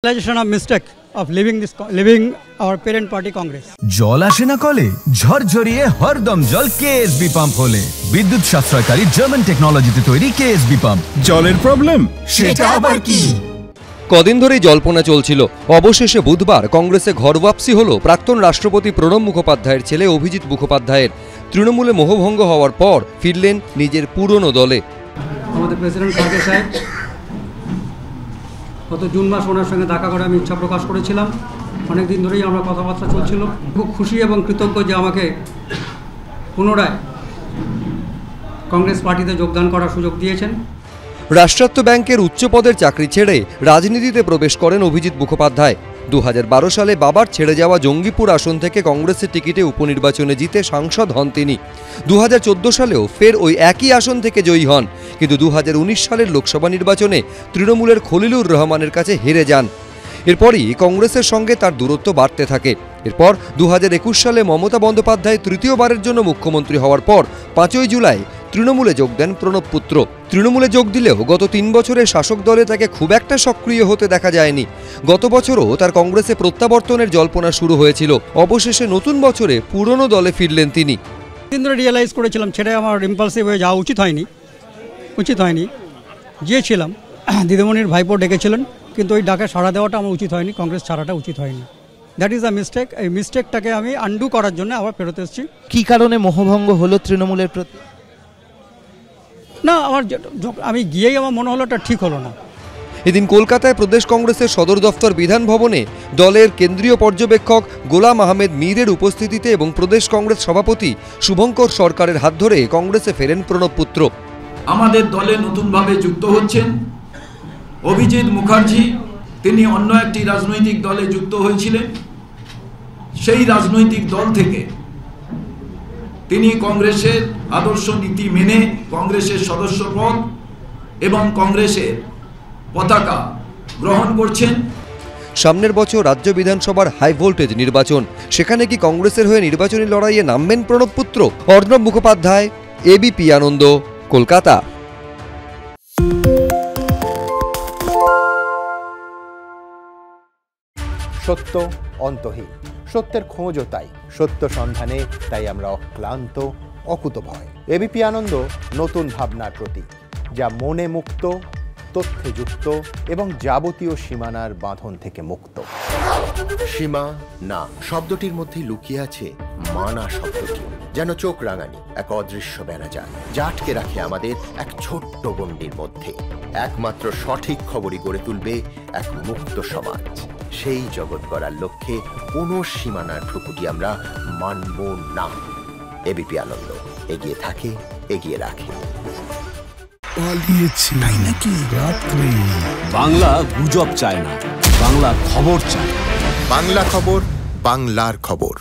Realization of mistake of leaving our parent party Congress. জল আসে না কলে ঝরঝরিয়ে হরদম জল কেএসবি পাম্প হলে বিদ্যুৎ সাশ্রয়কারী জার্মান টেকনোলজিতে তৈরি কেএসবি পাম্প। জলের প্রবলেম সেটা আবার কি? কদিন ধরেই জল্পনা চলছিল, অবশেষে বুধবার কংগ্রেসে ঘরওয়াপসি হলো প্রাক্তন রাষ্ট্রপতি প্রণব মুখোপাধ্যায়ের ছেলে অভিজিৎ মুখোপাধ্যায়ের। তৃণমূলে মোহভঙ্গ হওয়ার পর ফিরলেন নিজের পুরনো দলে। আমাদের প্রেসিডেন্ট খার্গে সাহেব গত জুন মাস ওনার সঙ্গে দেখা করে আমি ইচ্ছা প্রকাশ করেছিলাম। অনেক দিন ধরেই আমরা কথাবার্তা চলছিল। খুব খুশি এবং কৃতজ্ঞ যে আমাকে পুনরায় কংগ্রেস পার্টিতে যোগদান করার সুযোগ দিয়েছেন। রাষ্ট্রায়ত্ত ব্যাংকের উচ্চ পদের চাকরি ছেড়ে রাজনীতিতে প্রবেশ করেন অভিজিৎ মুখোপাধ্যায়। 2012 সালে বাবার ছেড়ে যাওয়া জঙ্গিপুর আসন থেকে কংগ্রেসের টিকিটে উপনির্বাচনে জিতে সাংসদ হন তিনি। 2014 সালেও ফের ওই একই আসন থেকে জয়ী হন, কিন্তু 2019 সালের লোকসভা নির্বাচনে তৃণমূলের খলিলুর রহমানের কাছে হেরে যান। এরপরই কংগ্রেসের সঙ্গে তার দূরত্ব বাড়তে থাকে। এরপর 2021 সালে মমতা বন্দ্যোপাধ্যায় তৃতীয়বারের জন্য মুখ্যমন্ত্রী হওয়ার পর 5ই জুলাই তৃণমূলে যোগ দেন প্রণব পুত্র। তৃণমূলে যোগ দিলেও গত 3 বছরের শাসক দলে তাকে খুব একটা সক্রিয় হতে দেখা যায়নি। গত বছরও তার কংগ্রেসে প্রত্যাবর্তনের জল্পনা শুরু হয়েছিল। অবশেষে নতুন বছরে পুরনো দলে ফিরলেন তিনি। দিন ধরে রিয়েলাইজ করেছিলাম ছেড়ে আমার ইম্পালসিভ হয়ে যাওয়া উচিত হয়নি। গিয়েছিলাম, দিদিমণির ভাইপো ডেকেছিলেন, কিন্তু ওই ডাকে সাড়া দেওয়াটা আমার উচিত হয়নি, কংগ্রেস ছাড়াটা উচিত হয়নি। That is a mistake. এই মিস্টেকটাকে আমি আন্ডু করার জন্য আবার ফেরত এসেছি। কী কারণে মোহভঙ্গ হলো তৃণমূলের প্রতি? না, আমি গিয়েই আমার মনে হলো এটা ঠিক হলো না। এদিন কলকাতায় প্রদেশ কংগ্রেসের সদর দফতর বিধান ভবনে দলের কেন্দ্রীয় পর্যবেক্ষক গোলাম আহমেদ মীরের উপস্থিতিতে এবং প্রদেশ কংগ্রেস সভাপতি শুভঙ্কর সরকারের হাত ধরে কংগ্রেসে ফেরেন প্রণব পুত্র। আমাদের দলে নতুনভাবে যুক্ত হচ্ছেন অভিজিৎ মুখার্জি। তিনি অন্য একটি রাজনৈতিক দলে যুক্ত হয়েছিলেন। সেই রাজনৈতিক দল থেকে তিনি কংগ্রেসের আদর্শ নীতি মেনে কংগ্রেসের সদস্যপদ এবং কংগ্রেসের পতাকা গ্রহণ করছেন। সামনের বছর রাজ্য বিধানসভার হাই ভোল্টেজ নির্বাচন, সেখানে কি কংগ্রেসের হয়ে নির্বাচনী লড়াইয়ে নামবেন প্রণব পুত্র? অর্ণব মুখোপাধ্যায়, এবিপি আনন্দ, কলকাতা। সত্য অন্তহীন, সত্যের খোঁজও তাই, সত্য সন্ধানে তাই আমরা অক্লান্ত, অকুতভয়। এবিপি আনন্দ নতুন ভাবনার প্রতীক, যা মনে মুক্ত, তথ্যে যুক্ত এবং যাবতীয় সীমানার বাঁধন থেকে মুক্ত। সীমা না শব্দটির মধ্যে লুকিয়ে আছে মানা শব্দটি, যেন চোখ রাঙানি এক অদৃশ্য বেড়াজাল, যা আটকে রাখে আমাদের এক ছোট্ট গণ্ডির মধ্যে। একমাত্র সঠিক খবরই গড়ে তুলবে এক মুক্ত সমাজ। সেই জগৎ গড়ার লক্ষ্যে কোনো সীমানার ঠুকুটি আমরা মানব না। এবিপি আনন্দ এগিয়ে থাকে, এগিয়ে রাখে। পালিয়েছে তাই নাকি? রাত্রে বাংলা গুজব চায় না, বাংলা খবর চায়। বাংলা খবর, বাংলার খবর।